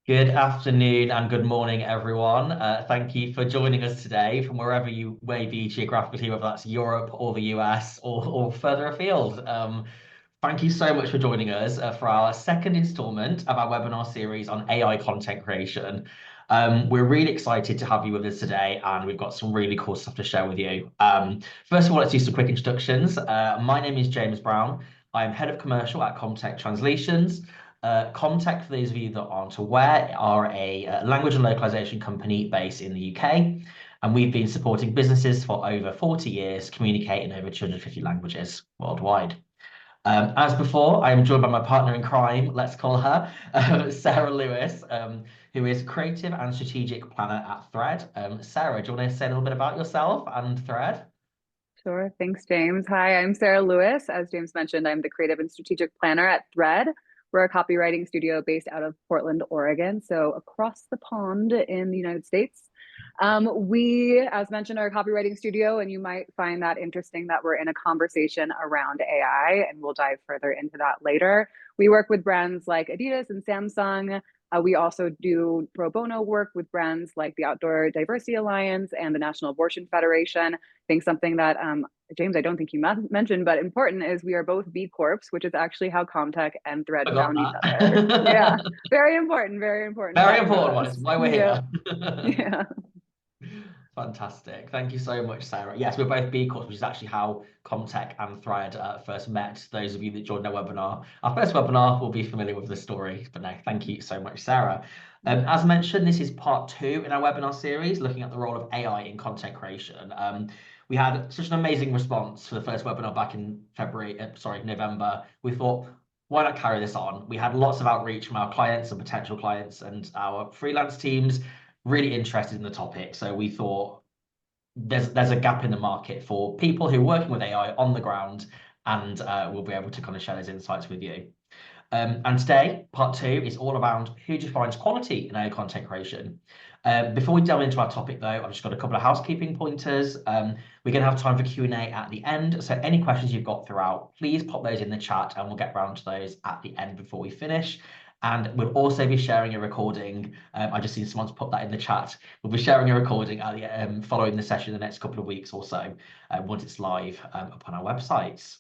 Good afternoon and good morning, everyone. Thank you for joining us today from wherever you may be geographically, whether that's Europe or the US or further afield. Thank you so much for joining us for our second installment of our webinar series on AI content creation. We're really excited to have you with us today, and we've got some really cool stuff to share with you. First of all, let's do some quick introductions. My name is James Brown. I'm head of commercial at Comtec Translations. Comtec, for those of you that aren't aware, are a language and localization company based in the UK, and we've been supporting businesses for over 40 years, communicating over 250 languages worldwide. As before, I am joined by my partner in crime, let's call her, Sarah Lewis, who is creative and strategic planner at Thread. Sarah, do you want to say a little bit about yourself and Thread? Sure. Thanks, James. Hi, I'm Sarah Lewis. As James mentioned, I'm the creative and strategic planner at Thread. We're a copywriting studio based out of Portland, Oregon, so across the pond in the United States. We, as mentioned, are a copywriting studio, and you might find that interesting that we're in a conversation around AI, and we'll dive further into that later. We work with brands like Adidas and Samsung. We also do pro bono work with brands like the Outdoor Diversity Alliance and the National Abortion Federation. I think something that James, I don't think you mentioned, but important is we are both B Corps, which is actually how Comtech and Thread I got found each other. Yeah, that. very important Very fact about important one. It's us. why we're Yeah, here. yeah. Fantastic. Thank you so much, Sarah. Yes, we're both B Corps, which is actually how Comtech and Thread first met. Those of you that joined our webinar, our first webinar, will be familiar with the story. But no, thank you so much, Sarah. As mentioned, this is part two in our webinar series, looking at the role of AI in content creation. We had such an amazing response for the first webinar back in November. We thought, why not carry this on? We had lots of outreach from our clients and potential clients and our freelance teams really interested in the topic. So we thought there's a gap in the market for people who are working with AI on the ground, and we'll be able to kind of share those insights with you. And today, part two is all around who defines quality in AI content creation. Before we delve into our topic, though, I've just got a couple of housekeeping pointers. We're going to have time for Q&A at the end. So any questions you've got throughout, please pop those in the chat, and we'll get round to those at the end before we finish. And we'll also be sharing a recording. I just seen someone's put that in the chat. We'll be sharing a recording at the, following the session in the next couple of weeks or so, once it's live up on our websites.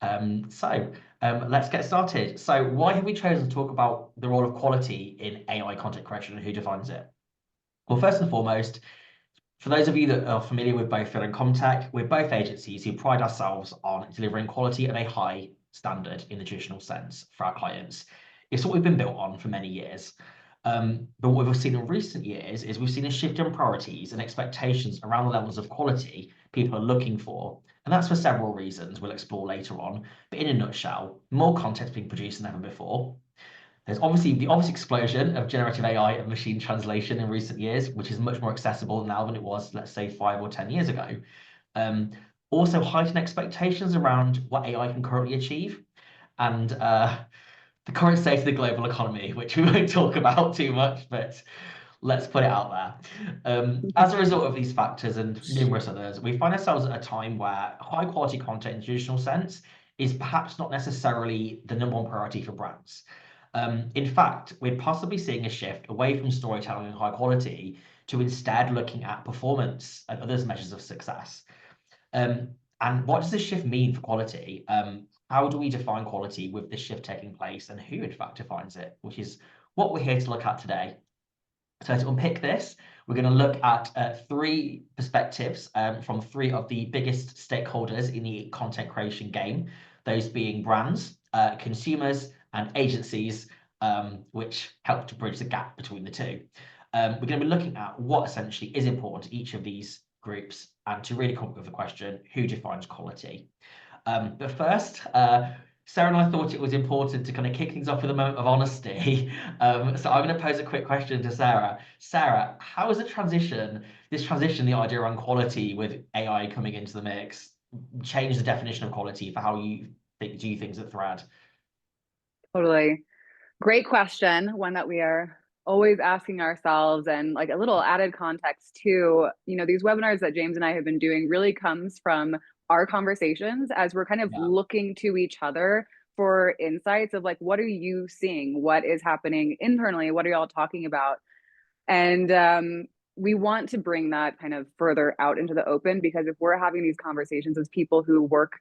Let's get started. So why have we chosen to talk about the role of quality in AI content creation and who defines it? Well, first and foremost, for those of you that are familiar with both Thread and Comtech, we're both agencies who pride ourselves on delivering quality at a high standard in the traditional sense for our clients. It's what we've been built on for many years. But what we've seen in recent years is we've seen a shift in priorities and expectations around the levels of quality people are looking for. And that's for several reasons we'll explore later on. But in a nutshell, more content's being produced than ever before. There's obviously the obvious explosion of generative AI and machine translation in recent years, which is much more accessible now than it was, let's say, 5 or 10 years ago. Also, heightened expectations around what AI can currently achieve, and the current state of the global economy, which we won't talk about too much, but let's put it out there. As a result of these factors and numerous others, we find ourselves at a time where high quality content in the traditional sense is perhaps not necessarily the number one priority for brands. In fact, we're possibly seeing a shift away from storytelling and high quality to instead looking at performance and other measures of success. And what does this shift mean for quality? How do we define quality with this shift taking place, and who in fact defines it, which is what we're here to look at today. So to unpick this, we're going to look at three perspectives from three of the biggest stakeholders in the content creation game, those being brands, consumers, and agencies, which help to bridge the gap between the two. We're going to be looking at what essentially is important to each of these groups and to really come up with the question, who defines quality? But first, Sarah and I thought it was important to kind of kick things off with a moment of honesty. So I'm going to pose a quick question to Sarah. Sarah, how has this transition, the idea around quality with AI coming into the mix, changed the definition of quality for how you do things at Thread? Totally. Great question. One that we are always asking ourselves, and like a little added context too, these webinars that James and I have been doing really comes from our conversations as we're kind of looking to each other for insights of like, what are you seeing? What is happening internally? What are y'all talking about? And we want to bring that kind of further out into the open, because if we're having these conversations as people who work,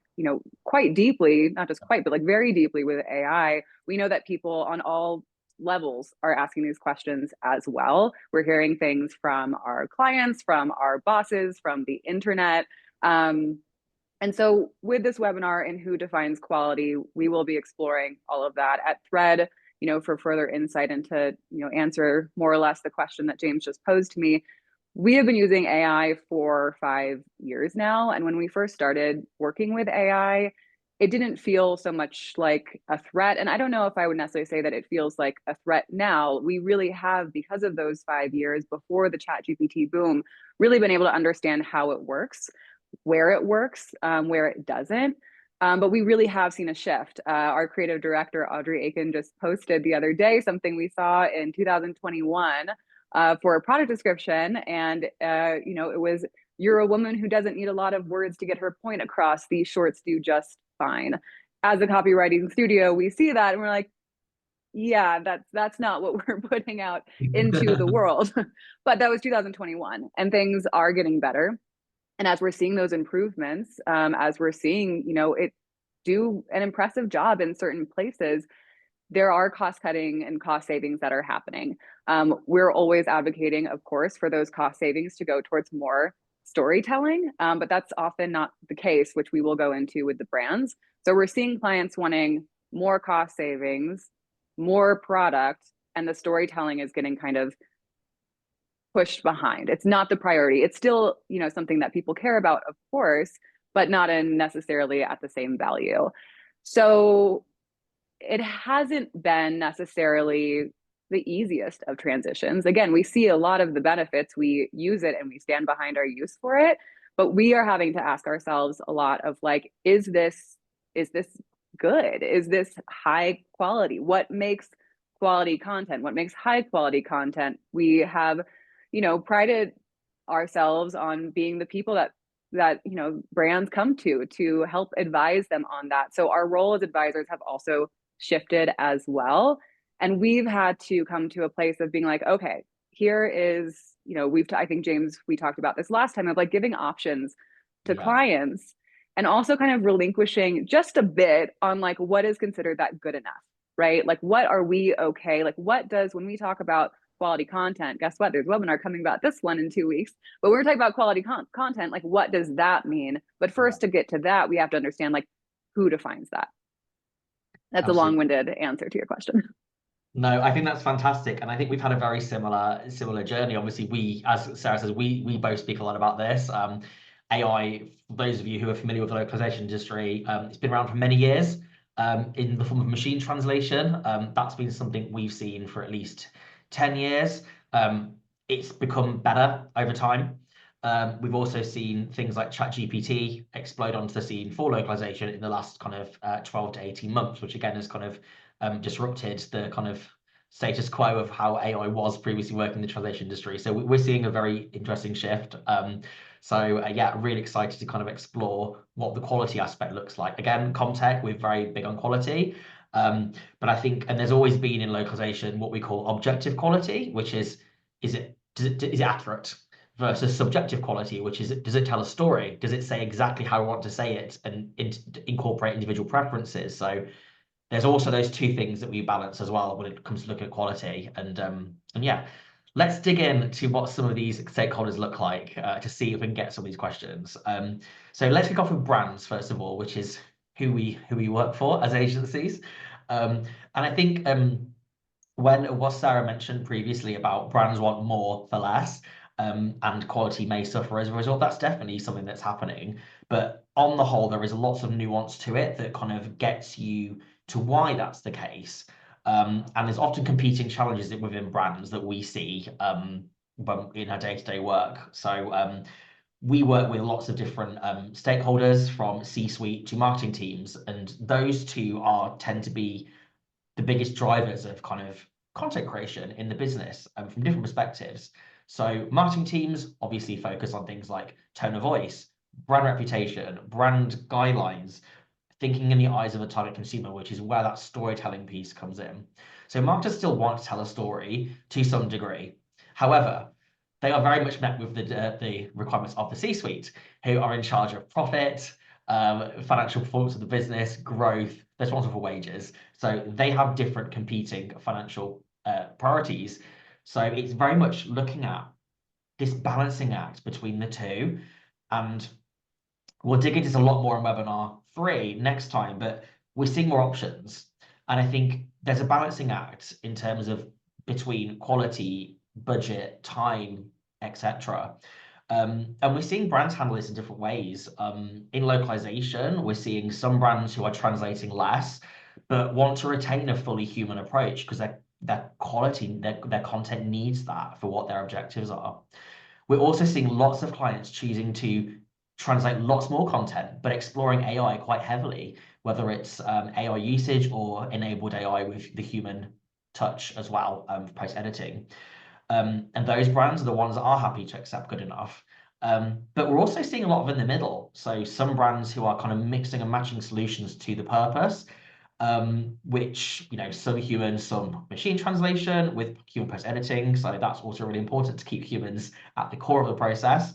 quite deeply, not just quite, but like very deeply with AI, we know that people on all levels are asking these questions as well. We're hearing things from our clients, from our bosses, from the internet. And so with this webinar in Who Defines Quality, we will be exploring all of that at Thread, for further insight into, answer more or less the question that James just posed to me. We have been using AI for 5 years now. And when we first started working with AI, it didn't feel so much like a threat. And I don't know if I would necessarily say that it feels like a threat now. We really have, because of those 5 years before the ChatGPT boom, really been able to understand how it works, where it works, where it doesn't. But we really have seen a shift. Our creative director, Audrey Aiken, just posted the other day something we saw in 2021 for a product description. And, it was, "You're a woman who doesn't need a lot of words to get her point across. These shorts do just fine." As a copywriting studio, we see that and we're like, yeah, that's not what we're putting out into the world. But that was 2021, and things are getting better. And as we're seeing those improvements, as we're seeing, it do an impressive job in certain places, there are cost cutting and cost savings that are happening. We're always advocating, of course, for those cost savings to go towards more storytelling, but that's often not the case, which we will go into with the brands. So we're seeing clients wanting more cost savings, more product, and the storytelling is getting kind of pushed behind. It's not the priority. It's still, something that people care about, of course, but not in necessarily at the same value. So it hasn't been necessarily the easiest of transitions. Again, we see a lot of the benefits, we use it and we stand behind our use for it, but we are having to ask ourselves a lot of like, is this good? Is this high quality? What makes quality content? What makes high quality content? We have, prided ourselves on being the people that brands come to help advise them on that. So our role as advisors have also shifted as well. And we've had to come to a place of being like, okay, here is, I think, James, we talked about this last time, of like giving options to clients, and also kind of relinquishing just a bit on like what is considered that good enough, right? Like, what are we okay? Like, what does, when we talk about quality content, guess what? There's a webinar coming about this one in 2 weeks, but we're talking about quality content. Like, what does that mean? But first, to get to that, we have to understand like who defines that. That's Absolutely. a long-winded answer to your question. No, I think that's fantastic, and I think we've had a very similar journey. Obviously, as Sarah says, we both speak a lot about this. AI, for those of you who are familiar with the localization industry, it's been around for many years in the form of machine translation. That's been something we've seen for at least 10 years. It's become better over time. We've also seen things like ChatGPT explode onto the scene for localization in the last kind of 12 to 18 months, which again has kind of disrupted the kind of status quo of how AI was previously working in the translation industry. So we're seeing a very interesting shift. Yeah, really excited to kind of explore what the quality aspect looks like. Again, Comtec, we're very big on quality. But I think, and there's always been in localization what we call objective quality, which is it accurate, versus subjective quality, which is, does it tell a story? Does it say exactly how I want to say it and incorporate individual preferences? So there's also those two things that we balance as well when it comes to looking at quality. And yeah, let's dig in to what some of these stakeholders look like to see if we can get some of these questions. So let's kick off with brands first of all, which is who we work for as agencies. And I think when what Sarah mentioned previously about brands want more for less, and quality may suffer as a result, that's definitely something that's happening. But on the whole, there is lots of nuance to it that kind of gets you to why that's the case. And there's often competing challenges within brands that we see in our day-to-day work. So we work with lots of different stakeholders, from C-suite to marketing teams, and those two tend to be the biggest drivers of kind of content creation in the business, from different perspectives. So marketing teams obviously focus on things like tone of voice, brand reputation, brand guidelines, thinking in the eyes of a target consumer, which is where that storytelling piece comes in. So marketers still want to tell a story to some degree. However, they are very much met with the requirements of the C-suite, who are in charge of profit, financial performance of the business, growth, they're responsible for wages. So they have different competing financial priorities. So it's very much looking at this balancing act between the two. And we'll dig into this a lot more in webinar 3 next time, but we're seeing more options. And I think there's a balancing act in terms of between quality, budget, time, etc. And we're seeing brands handle this in different ways. In localization, we're seeing some brands who are translating less, but want to retain a fully human approach because their quality, their content needs that for what their objectives are. We're also seeing lots of clients choosing to translate lots more content, but exploring AI quite heavily, whether it's AI usage or enabled AI with the human touch as well for post editing. And those brands are the ones that are happy to accept good enough. But we're also seeing a lot of in the middle. So some brands who are kind of mixing and matching solutions to the purpose, which, some human, some machine translation with human post editing. So that's also really important to keep humans at the core of the process.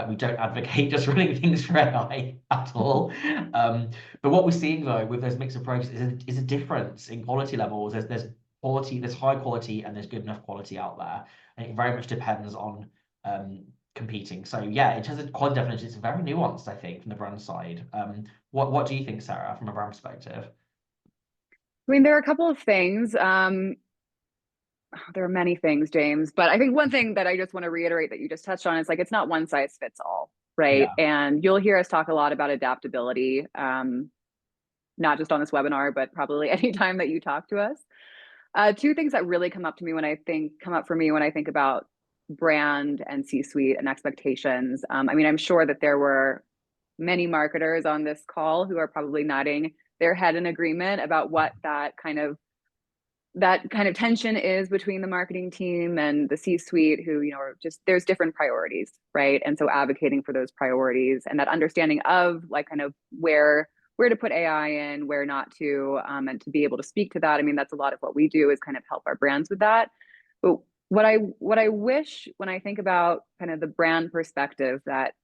We don't advocate just running things for AI at all. But what we're seeing though with those mixed approaches is a difference in quality levels. There's quality, there's high quality, and there's good enough quality out there. And it very much depends on competing. So yeah, in terms of quality definition, it's very nuanced, I think, from the brand side. What do you think, Sarah, from a brand perspective? I mean, there are a couple of things. There are many things, James, but I think one thing that I just want to reiterate that you just touched on is like, it's not one size fits all, right? Yeah. And you'll hear us talk a lot about adaptability, not just on this webinar, but probably anytime that you talk to us. Two things that really come up for me when I think about brand and C-suite and expectations. I mean, I'm sure that there were many marketers on this call who are probably nodding their head in agreement about what that kind of tension is between the marketing team and the C-suite, who, are just, there's different priorities, right? And so advocating for those priorities and that understanding of like kind of where to put AI in, where not to, and to be able to speak to that. I mean, that's a lot of what we do is kind of help our brands with that. But what I wish when I think about kind of the brand perspective that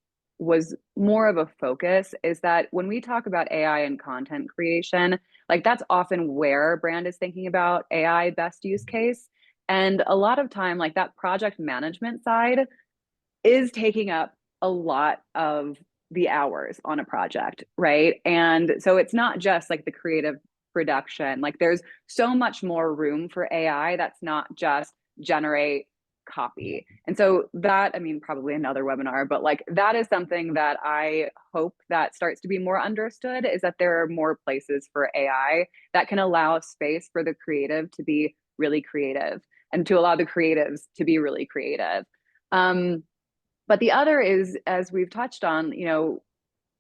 was more of a focus is that when we talk about AI and content creation, like that's often where a brand is thinking about AI best use case. And a lot of time, like that project management side is taking up a lot of the hours on a project, right? And so it's not just like the creative production, like there's so much more room for AI that's not just generate copy. And so that, I mean, probably another webinar, but like that is something that I hope that starts to be more understood, is that there are more places for AI that can allow space for the creative to be really creative and to allow the creatives to be really creative. But the other is, as we've touched on,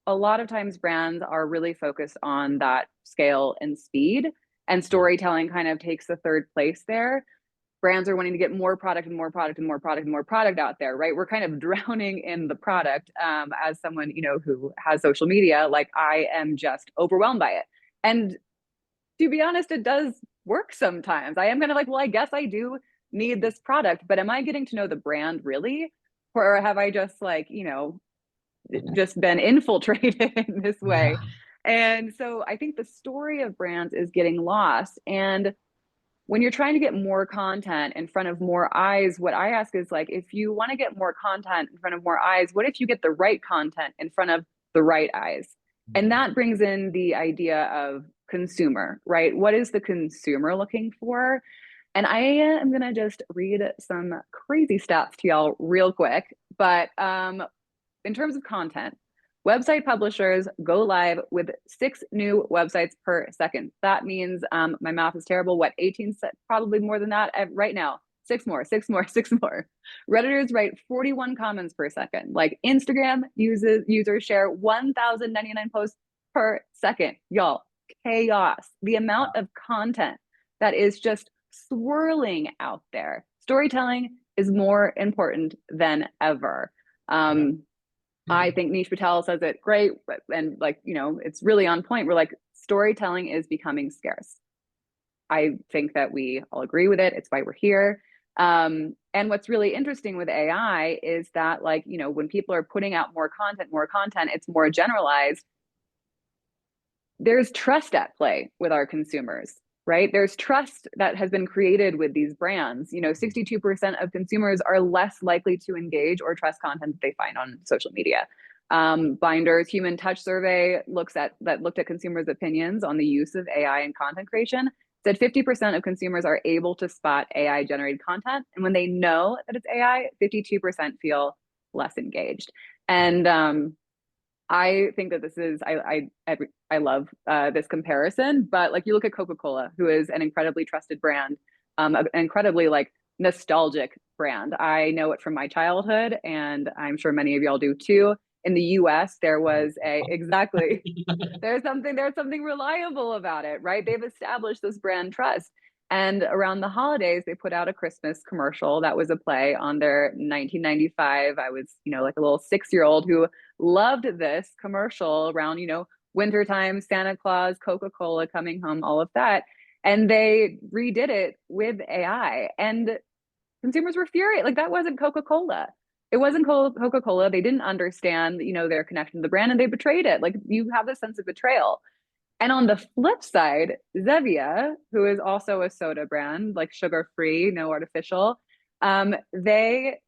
a lot of times brands are really focused on that scale and speed, and storytelling kind of takes the third place there. Brands are wanting to get more product and more product and more product and more product out there, right? We're kind of drowning in the product. As someone, who has social media, like I am just overwhelmed by it. And to be honest, it does work sometimes. I am kind of like, well, I guess I do need this product, but am I getting to know the brand really? Or have I just like, just been infiltrated in this way? And so I think the story of brands is getting lost. And when you're trying to get more content in front of more eyes, what I ask is like, if you want to get more content in front of more eyes, what if you get the right content in front of the right eyes? And that brings in the idea of consumer, right? What is the consumer looking for? And I am going to just read some crazy stats to y'all real quick. But in terms of content, website publishers go live with 6 new websites per second. That means my math is terrible. What, 18, probably more than that right now. 6 more. Redditors write 41 comments per second. Like Instagram users share 1,099 posts per second. Y'all, chaos. The amount of content that is just swirling out there. Storytelling is more important than ever. I think Nish Patel says it great, and like, it's really on point. We're like, storytelling is becoming scarce. I think that we all agree with it. It's why we're here. And what's really interesting with AI is that, like, when people are putting out more content, it's more generalized. There's trust at play with our consumers, right? There's trust that has been created with these brands. 62% of consumers are less likely to engage or trust content that they find on social media. Binder's Human Touch survey looked at consumers' opinions on the use of AI in content creation. Said 50% of consumers are able to spot AI generated content, and when they know that it's AI, 52% feel less engaged. And I think that this is I love this comparison, but like, you look at Coca-Cola, who is an incredibly trusted brand, an incredibly like nostalgic brand. I know it from my childhood, and I'm sure many of y'all do too. In the US, there was a exactly there's something reliable about it, right? They've established this brand trust. And around the holidays, they put out a Christmas commercial that was a play on their 1995. I was, like a little 6-year-old who loved this commercial around, wintertime, Santa Claus, Coca-Cola coming home, all of that. And they redid it with AI. And consumers were furious. Like, that wasn't Coca-Cola. It wasn't Coca-Cola. They didn't understand, their connection to the brand, and they betrayed it. Like, you have this sense of betrayal. And on the flip side, Zevia, who is also a soda brand, like sugar-free, no artificial, they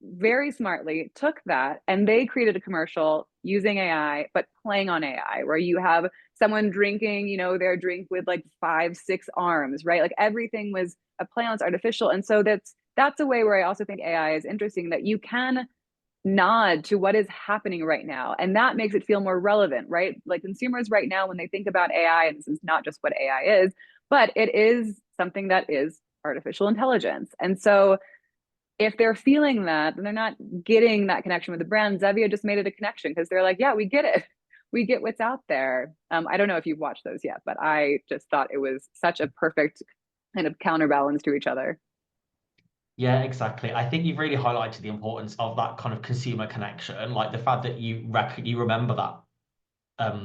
very smartly took that and they created a commercial using AI, but playing on AI, where you have someone drinking, their drink with like 5, 6 arms, right? Like, everything was a play on, it's artificial. And so that's a way where I also think AI is interesting, that you can nod to what is happening right now. And that makes it feel more relevant, right? Like, consumers right now, when they think about AI, and this is not just what AI is, but it is something that is artificial intelligence. And so if they're feeling that, then they're not getting that connection with the brand. Zevia just made it a connection because they're like, yeah, we get it. We get what's out there. I don't know if you've watched those yet, but I just thought it was such a perfect kind of counterbalance to each other. Yeah, exactly. I think you've really highlighted the importance of that kind of consumer connection, like the fact that you remember that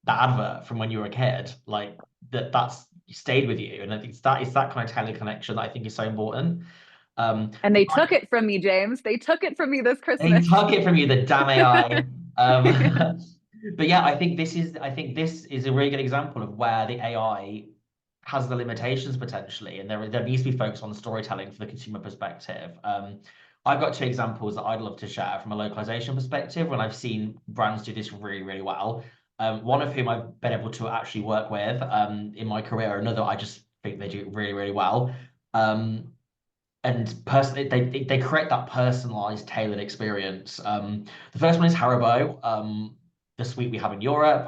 advert from when you were a kid, like that's stayed with you, and I think it's that kind of tele connection that I think is so important. And they took it from me, James. They took it from me this They Christmas. took it from you, the damn AI. But yeah, I think this is a really good example of where the AI has the limitations potentially, and there needs to be focus on storytelling for the consumer perspective. I've got 2 examples that I'd love to share from a localization perspective when I've seen brands do this really, really well. One of whom I've been able to actually work with in my career, another I just think they do it really, really well. And personally, they create that personalized, tailored experience. The first one is Haribo, the sweet we have in Europe,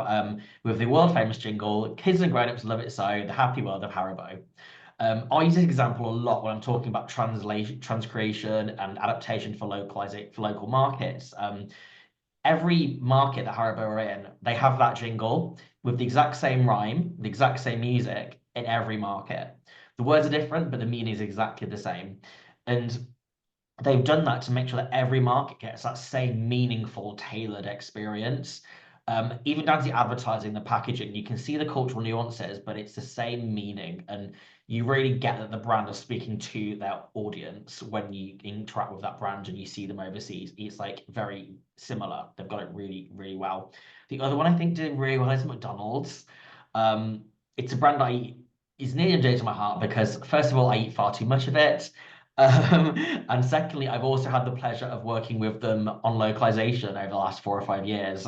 with the world famous jingle, "Kids and grown-ups love it so, the happy world of Haribo." I use this example a lot when I'm talking about translation, transcreation, and adaptation for localizing for local markets. Every market that Haribo are in, they have that jingle with the exact same rhyme, the exact same music in every market. The words are different, but the meaning is exactly the same. And they've done that to make sure that every market gets that same meaningful, tailored experience. Even down to the advertising, the packaging, you can see the cultural nuances, but it's the same meaning. And you really get that the brand is speaking to their audience when you interact with that brand and you see them overseas. It's like very similar. They've got it really, really well. The other one I think did really well is McDonald's. It's a brand is near and dear to my heart because, first of all, I eat far too much of it. And secondly, I've also had the pleasure of working with them on localization over the last 4 or 5 years.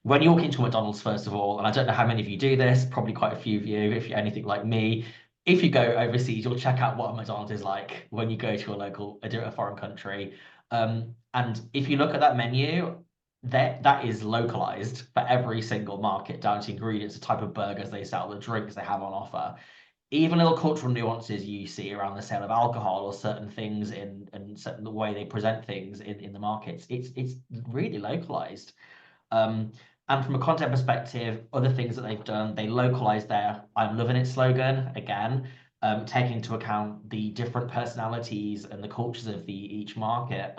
When you walk into a McDonald's, first of all, and I don't know how many of you do this, probably quite a few of you, if you're anything like me, if you go overseas, you'll check out what a McDonald's is like when you go to a foreign country. And if you look at that menu, that is localized for every single market, down to ingredients, the type of burgers they sell, the drinks they have on offer, even little cultural nuances you see around the sale of alcohol or certain things in certain the way they present things in the markets. It's really localized. And from a content perspective, other things that they've done, they localized their "I'm loving it" slogan again, taking into account the different personalities and the cultures of each market.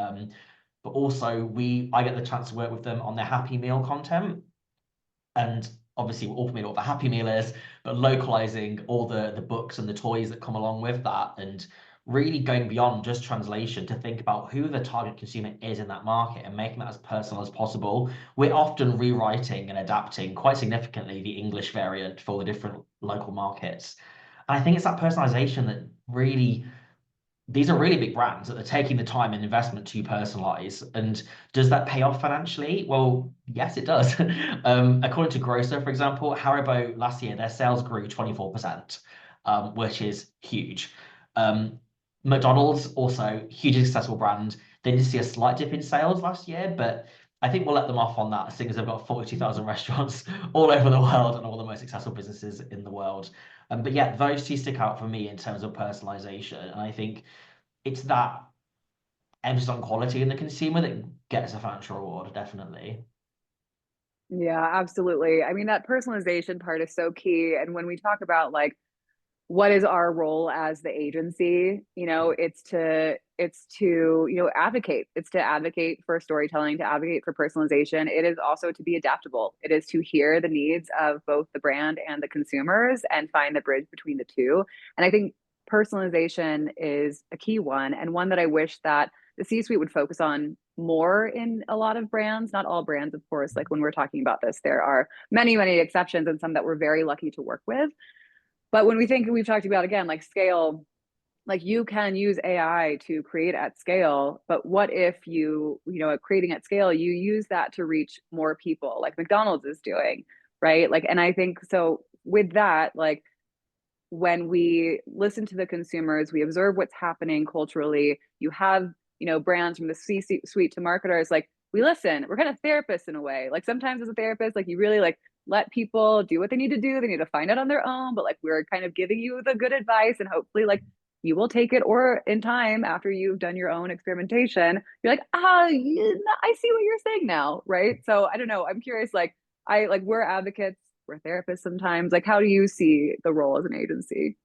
but also I get the chance to work with them on their Happy Meal content. And obviously we're all familiar with what the Happy Meal is, but localizing all the books and the toys that come along with that, and really going beyond just translation to think about who the target consumer is in that market and making that as personal as possible. We're often rewriting and adapting quite significantly the English variant for the different local markets. And I think it's that personalization that really, these are really big brands that are taking the time and investment to personalize. And does that pay off financially? Well, yes, it does. According to Grocer, for example, Haribo last year, their sales grew 24%, which is huge. McDonald's, also hugely successful brand. They did see a slight dip in sales last year, but I think we'll let them off on that, seeing as they've got 42,000 restaurants all over the world and all the most successful businesses in the world. But yeah, those two stick out for me in terms of personalization. And I think it's that emphasis on quality in the consumer that gets a financial reward, definitely. Yeah, absolutely. I mean, that personalization part is so key. And when we talk about like what is our role as the agency, it's to advocate. It's to advocate for storytelling, to advocate for personalization. It is also to be adaptable. It is to hear the needs of both the brand and the consumers and find the bridge between the two. And I think personalization is a key one, and one that I wish that the C-suite would focus on more in a lot of brands. Not all brands, of course. Like when we're talking about this, there are many, many exceptions and some that we're very lucky to work with. But when we think, we've talked about again, like scale, like you can use AI to create at scale, but what if creating at scale, you use that to reach more people, like McDonald's is doing, right? Like, and I think so with that, like when we listen to the consumers, we observe what's happening culturally. You have, brands from the C-suite to marketers, like we listen. We're kind of therapists in a way. Like sometimes as a therapist, like you really like let people do what they need to do. They need to find out on their own, but like we're kind of giving you the good advice, and hopefully like you will take it, or in time after you've done your own experimentation, you're like, I see what you're saying now, right? So I don't know. I'm curious, we're advocates, we're therapists sometimes. Like, how do you see the role as an agency?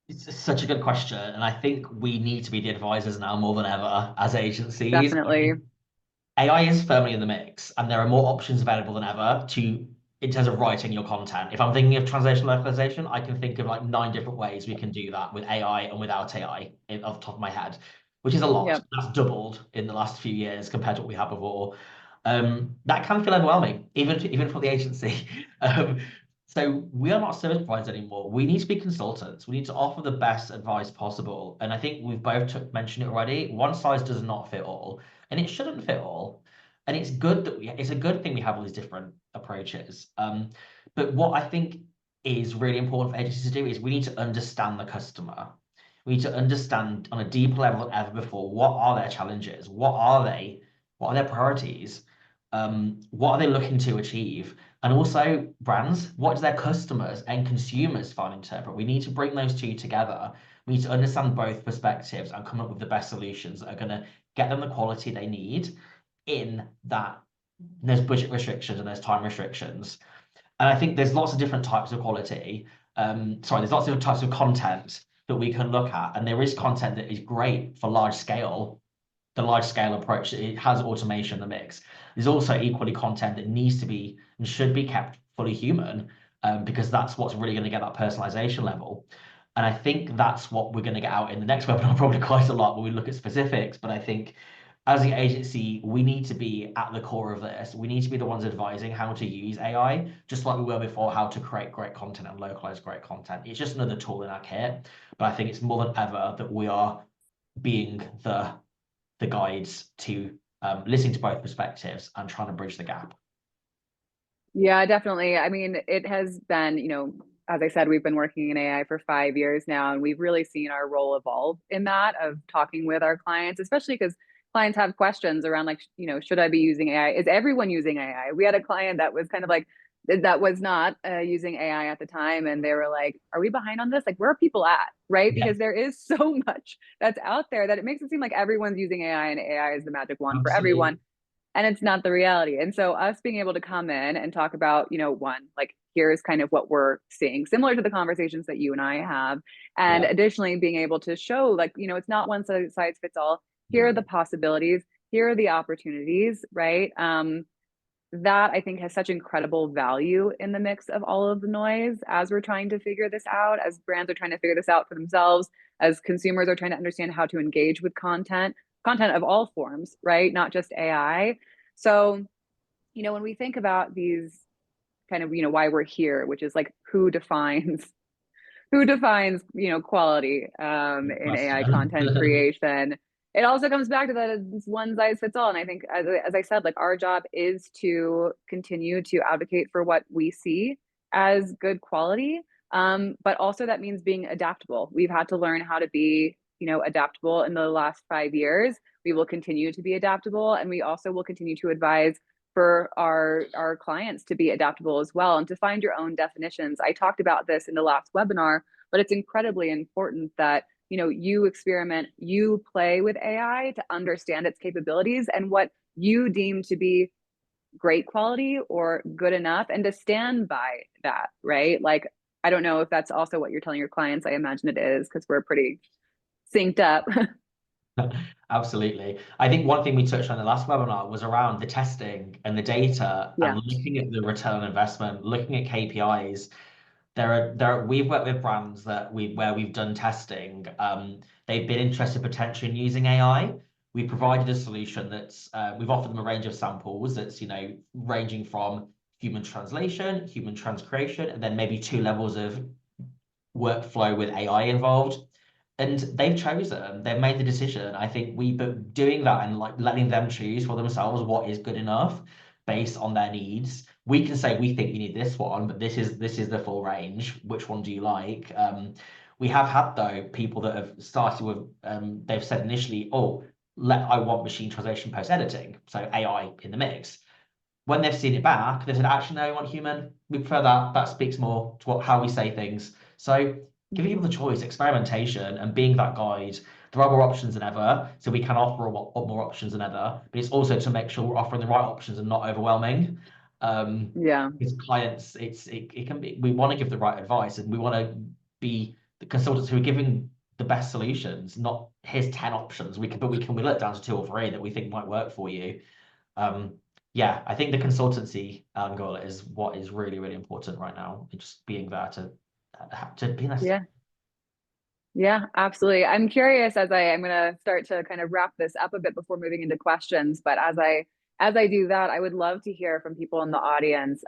It's such a good question. And I think we need to be the advisors now more than ever as agencies. I Definitely. mean, AI is firmly in the mix, and there are more options available than ever in terms of writing your content. If I'm thinking of translation localization, I can think of like 9 different ways we can do that with AI and without AI off the top of my head, which is a lot. Yep. That's doubled in the last few years compared to what we had before. That can feel overwhelming, even for the agency. Um, so we are not service providers anymore. We need to be consultants. We need to offer the best advice possible. And I think we've both mentioned it already. One size does not fit all, and it shouldn't fit all. And it's good that it's a good thing we have all these different approaches. But what I think is really important for agencies to do is we need to understand the customer. We need to understand on a deeper level than ever before, what are their challenges? What are they? What are their priorities? What are they looking to achieve? And also brands, what do their customers and consumers find interpret? We need to bring those two together. We need to understand both perspectives and come up with the best solutions that are going to get them the quality they need in that there's budget restrictions and there's time restrictions. And I think there's lots of different types of quality. There's lots of different types of content that we can look at. And there is content that is great for large scale, the large scale approach. It has automation in the mix. There's also equally content that needs to be and should be kept fully human, because that's what's really going to get that personalization level. And I think that's what we're going to get out in the next webinar probably quite a lot when we look at specifics. But I think as the agency, we need to be at the core of this. We need to be the ones advising how to use AI, just like we were before, how to create great content and localize great content. It's just another tool in our kit. But I think it's more than ever that we are being the guides to listening to both perspectives and trying to bridge the gap. Yeah, definitely. I mean, it has been, as I said, we've been working in AI for 5 years now, and we've really seen our role evolve in that of talking with our clients, especially because clients have questions around like, should I be using AI? Is everyone using AI? We had a client that was kind of like, that was not using AI at the time. And they were like, are we behind on this? Like, where are people at? Right? Yeah, Because there is so much that's out there that it makes it seem like everyone's using AI and AI is the magic wand for everyone, absolutely. and it's not the reality. And so us being able to come in and talk about, one, like here's kind of what we're seeing, similar to the conversations that you and I have. And Yeah, additionally, being able to show like, it's not one size fits all. Here are the no, possibilities. here are the opportunities, right? That I think has such incredible value in the mix of all of the noise as we're trying to figure this out, as brands are trying to figure this out for themselves, as consumers are trying to understand how to engage with content of all forms, right? Not just AI. So, when we think about these kind of, why we're here, which is like who defines quality in AI Question. content creation. It also comes back to that it's one size fits all. And I think, as I said, like our job is to continue to advocate for what we see as good quality. But also that means being adaptable. We've had to learn how to be, adaptable in the last 5 years. We will continue to be adaptable, and we also will continue to advise for our clients to be adaptable as well, and to find your own definitions. I talked about this in the last webinar, but it's incredibly important that you experiment, you play with AI to understand its capabilities and what you deem to be great quality or good enough, and to stand by that, right? Like, I don't know if that's also what you're telling your clients. I imagine it is, because we're pretty synced up. Absolutely. I think one thing we touched on in the last webinar was around the testing and the data Yeah. and looking at the return on investment, looking at KPIs. We've worked with brands where we've done testing. They've been interested potentially in using AI. We provided a solution that's we've offered them a range of samples that's ranging from human translation, human transcreation, and then maybe 2 levels of workflow with AI involved. And they've chosen, they've made the decision. I think but doing that and like letting them choose for themselves what is good enough based on their needs. We can say we think you need this one, but this is the full range. Which one do you like? We have had though people that have started with they've said initially, oh, I want machine translation post editing, so AI in the mix. When they've seen it back, they said, actually, no, we want human. We prefer that. That speaks more to how we say things. So giving people the choice, experimentation, and being that guide. There are more options than ever, so we can offer more options than ever. But it's also to make sure we're offering the right options and not overwhelming. Yeah. Because clients, it can be. We want to give the right advice, and we want to be the consultants who are giving the best solutions. Not here's 10 options. We let down to 2 or 3 that we think might work for you. Yeah, I think the consultancy angle is what is really, really important right now. Just being there to be honest. Yeah. Yeah, absolutely. I'm curious, I'm going to start to kind of wrap this up a bit before moving into questions. But as I do that, I would love to hear from people in the audience,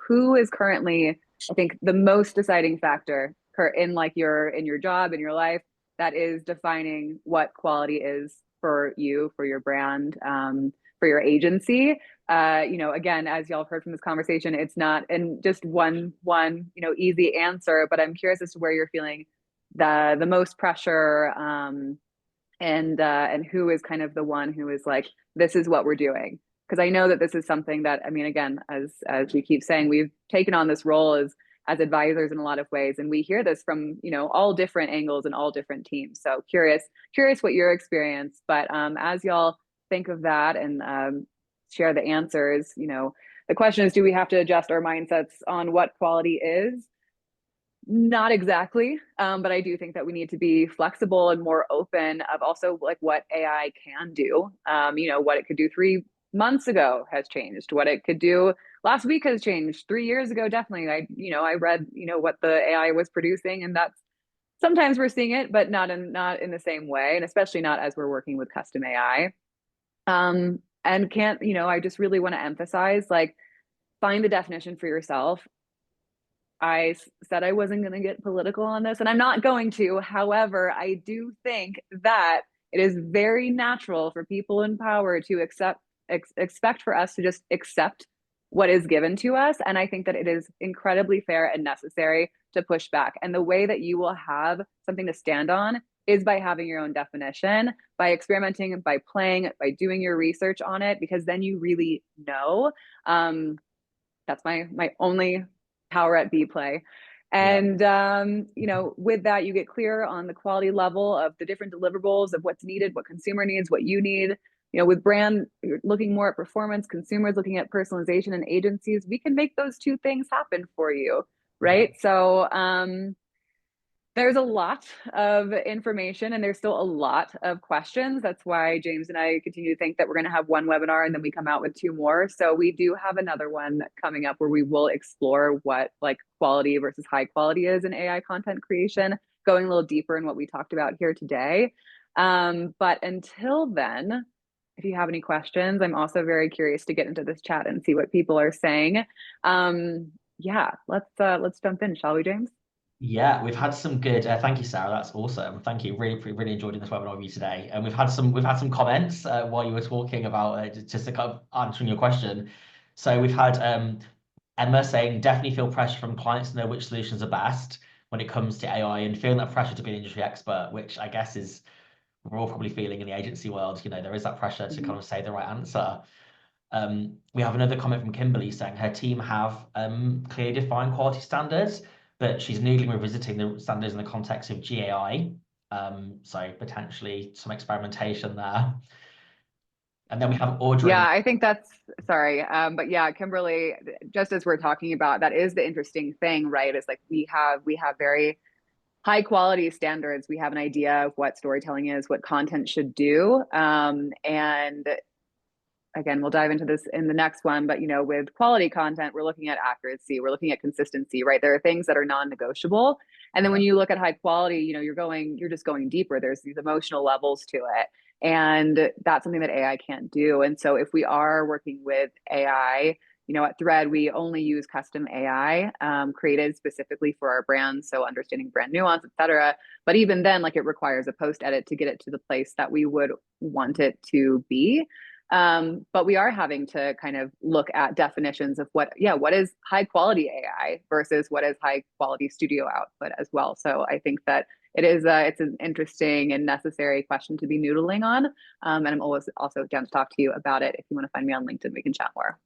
who is currently, I think, the most deciding factor in your job, in your life, that is defining what quality is for you, for your brand, for your agency. Again, as y'all have heard from this conversation, it's not in just one easy answer, but I'm curious as to where you're feeling the most pressure, and who is kind of the one who is like, this is what we're doing. Because I know that this is something that, I mean, again, as we keep saying, we've taken on this role as advisors in a lot of ways, and we hear this from all different angles and all different teams. So curious what your experience. But as y'all think of that and share the answers, the question is, do we have to adjust our mindsets on what quality is? Not exactly, but I do think that we need to be flexible and more open of also like what AI can do. What it could do 3 months ago has changed. What it could do last week has changed. 3 years ago, definitely. I read what the AI was producing, and that's sometimes we're seeing it, but not in the same way, and especially not as we're working with custom AI. And I just really want to emphasize, like, find the definition for yourself. I said I wasn't going to get political on this, and I'm not going to. However, I do think that it is very natural for people in power to expect for us to just accept what is given to us. And I think that it is incredibly fair and necessary to push back. And the way that you will have something to stand on is by having your own definition, by experimenting, by playing, by doing your research on it, because then you really know. That's my only power at B play. And with that, you get clear on the quality level of the different deliverables of what's needed, what consumer needs, what you need. With brand, you're looking more at performance, consumers looking at personalization, and agencies, we can make those 2 things happen for you, right? So There's a lot of information and there's still a lot of questions. That's why James and I continue to think that we're going to have one webinar and then we come out with two more. So we do have another one coming up where we will explore what like quality versus high quality is in AI content creation, going a little deeper in what we talked about here today. But until then, if you have any questions, I'm also very curious to get into this chat and see what people are saying. Yeah, let's jump in, shall we, James? Yeah, we've had some good. Thank you, Sarah. That's awesome. Thank you. Really enjoyed doing this webinar with you today. And we've had some comments while you were talking about just to kind of answering your question. So we've had Emma saying definitely feel pressure from clients to know which solutions are best when it comes to AI and feeling that pressure to be an industry expert, which I guess is we're all probably feeling in the agency world. There is that pressure to kind of say the right answer. We have another comment from Kimberly saying her team have clearly defined quality standards, but she's noodling revisiting the standards in the context of GAI. So potentially some experimentation there. And then we have Yeah, Audrey. I think that's sorry. But yeah, Kimberly, just as we're talking about, that is the interesting thing, right? Is like we have very high quality standards. We have an idea of what storytelling is, what content should do. And again, we'll dive into this in the next one, but with quality content, we're looking at accuracy, we're looking at consistency, right? There are things that are non-negotiable. And then Yeah. when you look at high quality, you're just going deeper. There's these emotional levels to it. And that's something that AI can't do. And so if we are working with AI, at Thread, we only use custom AI created specifically for our brands. So understanding brand nuance, et cetera. But even then, like it requires a post edit to get it to the place that we would want it to be. But we are having to kind of look at definitions of what is high quality AI versus what is high quality studio output as well. So I think that it's an interesting and necessary question to be noodling on. And I'm always also down to talk to you about it. If you want to find me on LinkedIn, we can chat more.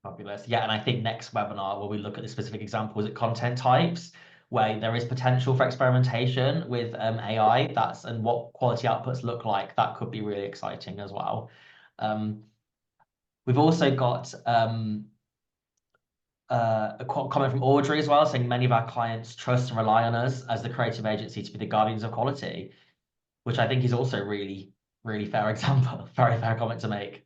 Fabulous. Yeah, and I think next webinar where we look at the specific examples at content types where there is potential for experimentation with AI, and what quality outputs look like, that could be really exciting as well. We've also got a comment from Audrey as well, saying many of our clients trust and rely on us as the creative agency to be the guardians of quality, which I think is also really, really fair example, very fair comment to make.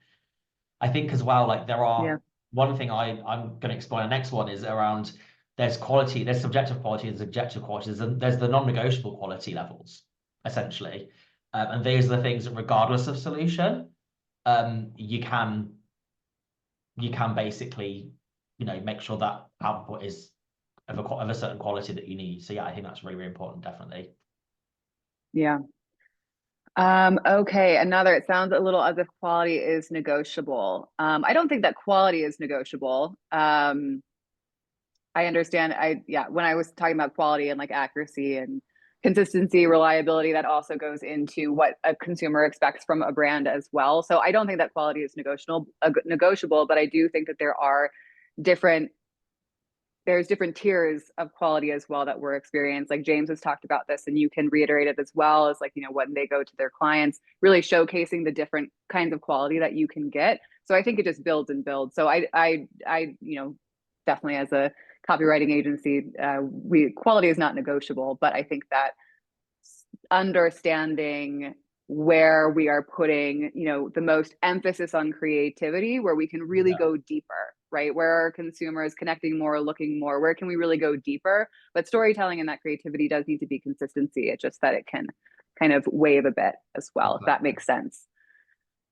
I think as well, like Yeah. one thing I'm going to explore. The next one is around there's quality, there's subjective quality, there's objective quality, there's the non-negotiable quality levels, essentially. And these are the things that regardless of solution, you can basically, make sure that output is of a certain quality that you need. So yeah, I think that's really, really important, definitely. Yeah. Okay, it sounds a little as if quality is negotiable. I don't think that quality is negotiable. I understand. When I was talking about quality and like accuracy and consistency, reliability, that also goes into what a consumer expects from a brand as well. So I don't think that quality is negotiable, but I do think that different there's different tiers of quality as well that we're experiencing. Like James has talked about this, and you can reiterate it as well as like, when they go to their clients, really showcasing the different kinds of quality that you can get. So I think it just builds and builds. So I definitely as a copywriting agency, quality is not negotiable, but I think that understanding where we are putting, the most emphasis on creativity, where we can really Yeah. go deeper, right? Where are consumers connecting more, looking more? Where can we really go deeper? But storytelling and that creativity does need to be consistency. It's just that it can kind of wave a bit as well, if that Exactly. makes sense.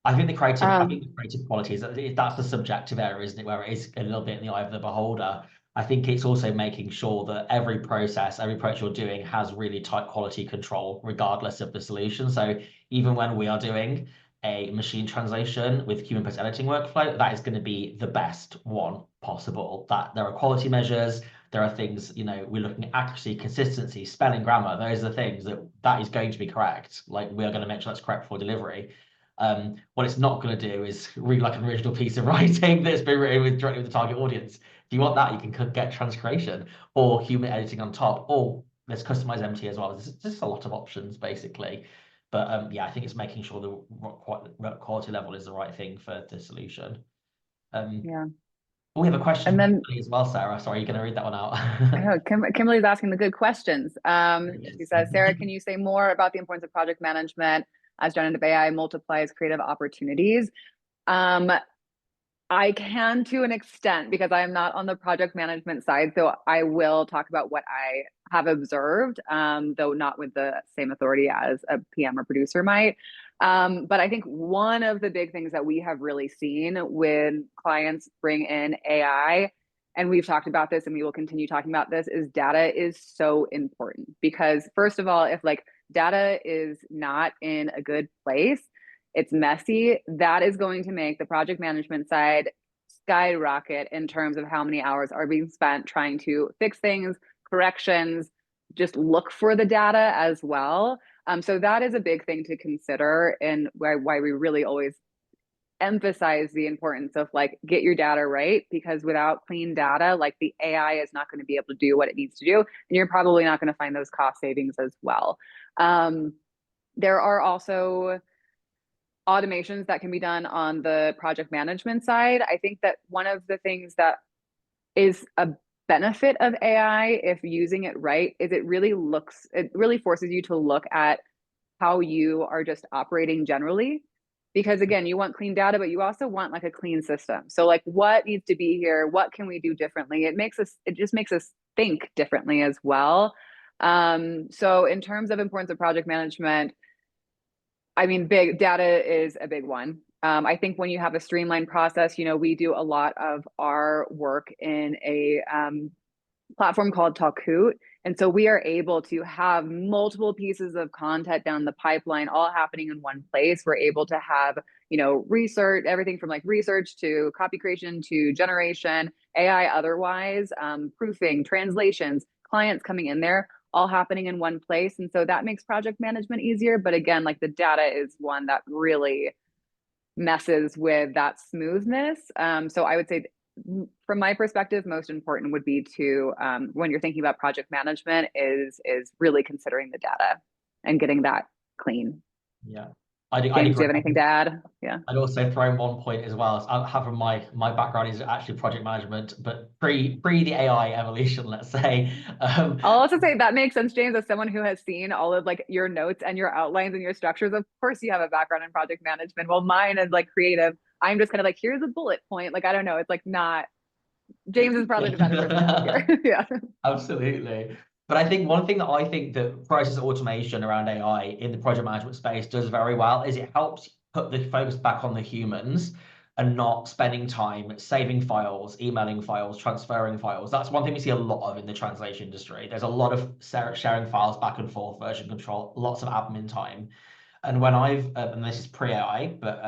I think the creative quality that's the subjective area, isn't it? Where it is a little bit in the eye of the beholder. I think it's also making sure that every process, every approach you're doing has really tight quality control, regardless of the solution. So even when we are doing a machine translation with human post editing workflow, that is going to be the best one possible. That there are quality measures, there are things, we're looking at accuracy, consistency, spelling, grammar. Those are the things that is going to be correct. Like we are going to make sure that's correct for delivery. What it's not going to do is read like an original piece of writing that's been written directly with the target audience. If you want that, you can get transcreation or human editing on top, or there's customized MT as well. There's just a lot of options basically. But yeah, I think it's making sure the quality level is the right thing for the solution. Yeah. We have a question And from then Kimberly as well, Sarah. Sorry, you're going to read that one I out. know Kimberly's asking the good questions. There it She is. says, Sarah, can you say more about the importance of project management as generative AI multiplies creative opportunities? Um, I can to an extent because I am not on the project management side. So I will talk about what I have observed, though not with the same authority as a PM or producer might. But I think one of the big things that we have really seen when clients bring in AI, and we've talked about this and we will continue talking about this, is data is so important. Because first of all, if like data is not in a good place, it's messy, that is going to make the project management side skyrocket in terms of how many hours are being spent trying to fix things, corrections, just look for the data as well. So that is a big thing to consider, and why we really always emphasize the importance of like get your data right, because without clean data, like the AI is not going to be able to do what it needs to do, and you're probably not going to find those cost savings as well. There are also automations that can be done on the project management side. I think that one of the things that is a benefit of AI, if using it right, is it really forces you to look at how you are just operating generally. Because again, you want clean data, but you also want like a clean system. So like what needs to be here? What can we do differently? It just makes us think differently as well. So in terms of importance of project management, I mean, big data is a big one. I think when you have a streamlined process, we do a lot of our work in a platform called Talkoot. And so we are able to have multiple pieces of content down the pipeline, all happening in one place. We're able to have, research, everything from like research to copy creation to generation, AI otherwise, proofing, translations, clients coming in there, all happening in one place. And so that makes project management easier. But again, like the data is one that really messes with that smoothness. So I would say, from my perspective, most important would be to when you're thinking about project management is really considering the data and getting that clean. Yeah, I'd James, do agree. you have anything to add? Yeah. I'd also throw in one point as well. I have my background is actually project management, but pre the AI evolution, let's say. I'll also say that makes sense, James, as someone who has seen all of like your notes and your outlines and your structures. Of course, you have a background in project management. Well, mine is like creative. I'm just kind of like, here's a bullet point. Like, I don't know. It's like not, James is probably the better person to ask here. Yeah. Absolutely. But I think one thing that I think that process automation around AI in the project management space does very well is it helps put the focus back on the humans and not spending time saving files, emailing files, transferring files. That's one thing we see a lot of in the translation industry. There's a lot of sharing files back and forth, version control, lots of admin time. And when and this is pre-AI, but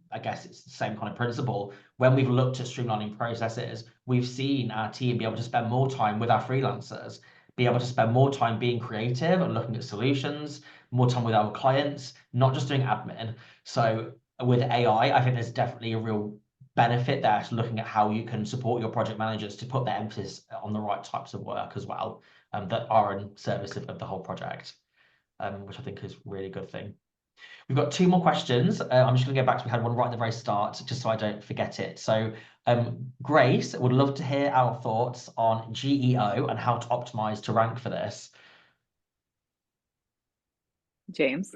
I guess it's the same kind of principle. When we've looked at streamlining processes, we've seen our team be able to spend more time with our freelancers, be able to spend more time being creative and looking at solutions, more time with our clients, not just doing admin. So with AI, I think there's definitely a real benefit there to looking at how you can support your project managers to put their emphasis on the right types of work as well, that are in service of the whole project, which I think is a really good thing. We've got two more questions. I'm just going to go back to, we had one right at the very start, just so I don't forget it. So Grace would love to hear our thoughts on GEO and how to optimize to rank for this. James.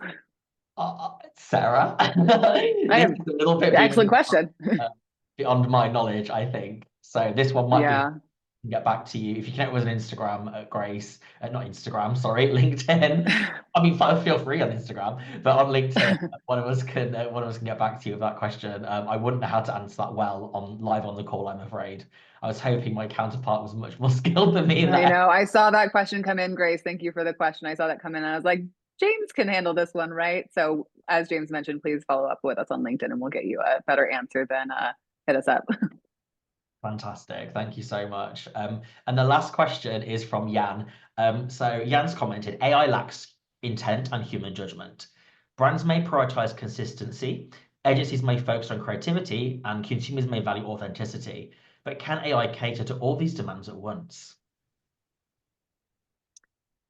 Sarah, I this have is a little bit excellent question. beyond my knowledge, I think. So this one might be Yeah. get back to you if you connect with an Instagram at Grace, not Instagram, sorry, LinkedIn. I mean, feel free on Instagram, but on LinkedIn, one of us can get back to you with that question. I wouldn't know how to answer that well on live on the call, I'm afraid. I was hoping my counterpart was much more skilled than me I there. know. I saw that question come in, Grace. Thank you for the question. I saw that come in and I was like, James can handle this one, right? So as James mentioned, please follow up with us on LinkedIn and we'll get you a better answer than hit us up. Fantastic. Thank you so much. And the last question is from Jan. So Jan's commented, AI lacks intent and human judgment. Brands may prioritize consistency, agencies may focus on creativity, and consumers may value authenticity. But can AI cater to all these demands at once?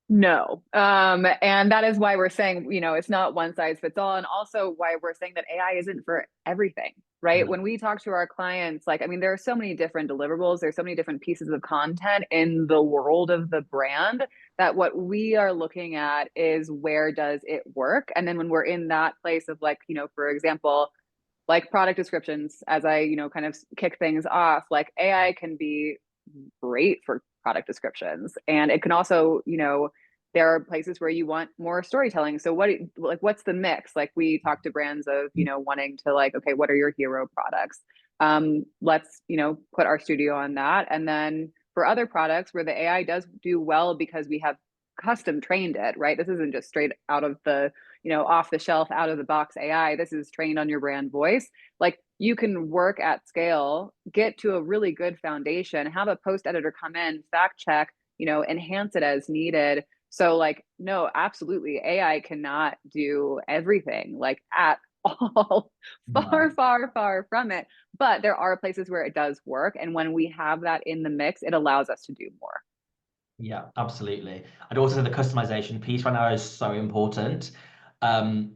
No. And that is why we're saying, it's not one size fits all. And also why we're saying that AI isn't for everything. right? When we talk to our clients, like, I mean, there are so many different deliverables, there's so many different pieces of content in the world of the brand that what we are looking at is where does it work? And then when we're in that place of like, for example, like product descriptions, as I, kind of kick things off, like AI can be great for product descriptions. And it can also, there are places where you want more storytelling. So what's the mix? Like we talk to brands of, wanting to like, okay, what are your hero products? Let's, put our studio on that. And then for other products where the AI does do well because we have custom trained it, right? This isn't just straight out of the, off the shelf, out of the box AI. This is trained on your brand voice. Like you can work at scale, get to a really good foundation, have a post editor come in, fact check, enhance it as needed. So like, no, absolutely. AI cannot do everything like at all. No. Far, far, far from it. But there are places where it does work. And when we have that in the mix, it allows us to do more. Yeah, absolutely. I'd also say the customization piece right now is so important, um,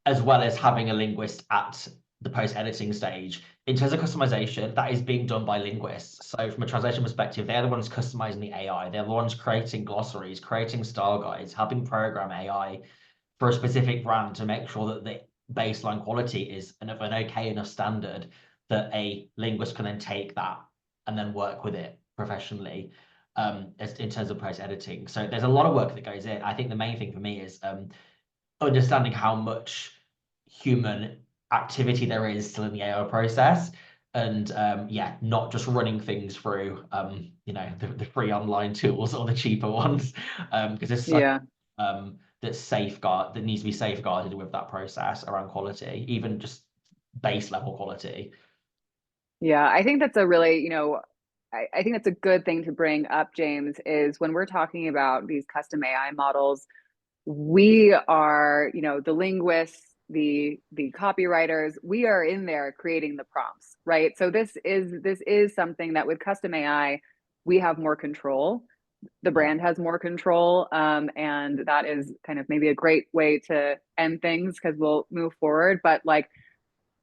as well as having a linguist at the post-editing stage. In terms of customization, that is being done by linguists. So from a translation perspective, they're the ones customizing the AI. They're the ones creating glossaries, creating style guides, helping program AI for a specific brand to make sure that the baseline quality is an okay enough standard that a linguist can then take that and then work with it professionally, as in terms of post editing. So there's a lot of work that goes in. I think the main thing for me is understanding how much human activity there is still in the AI process. And yeah, not just running things through the free online tools or the cheaper ones, because there's so Yeah. that needs to be safeguarded with that process around quality, even just base level quality. Yeah. I think that's a really, I think that's a good thing to bring up, James, is when we're talking about these custom AI models, we are, the linguists, the copywriters, we are in there creating the prompts, right? So this is something that with custom AI, we have more control. The Yeah. brand has more control, and that is kind of maybe a great way to end things because we'll move forward. But like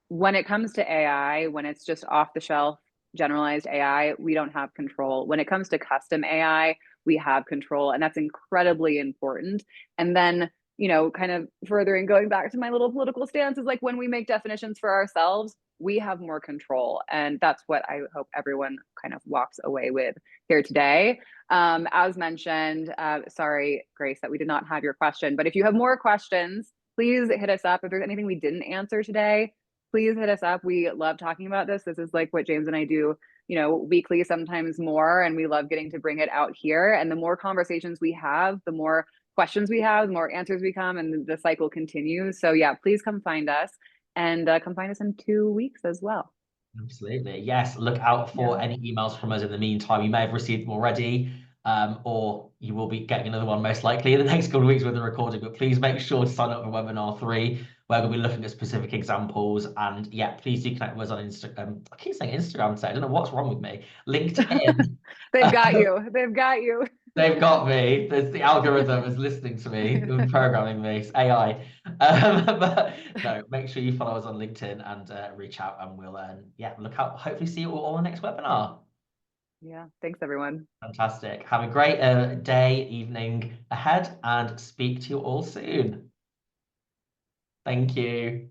when it comes to AI, when it's just off the shelf, generalized AI, we don't have control. When it comes to custom AI, we have control, and that's incredibly important. And then, kind of furthering going back to my little political stance is like when we make definitions for ourselves, we have more control. And that's what I hope everyone kind of walks away with here today. As mentioned, sorry, Grace, that we did not have your question, but if you have more questions, please hit us up. If there's anything we didn't answer today, please hit us up. We love talking about this. This is like what James and I do, weekly, sometimes more. And we love getting to bring it out here. And the more conversations we have, the more questions we have, the more answers we come, and the cycle continues. So yeah, please come find us and come find us in 2 weeks as well. Absolutely. Yes. Look out Yeah. for any emails from us in the meantime. You may have received them already, or you will be getting another one most likely in the next couple of weeks with the recording. But please make sure to sign up for webinar 3, where we'll be looking at specific examples. And yeah, please do connect with us on Instagram. I keep saying Instagram today. I don't know what's wrong with me. LinkedIn. They've got you. They've got you. They've got me. There's the algorithm is listening to me and programming me. It's AI. But no, make sure you follow us on LinkedIn and reach out, and we'll yeah, look out. Hopefully, see you all on the next webinar. Yeah. Thanks, everyone. Fantastic. Have a great day, evening ahead, and speak to you all soon. Thank you.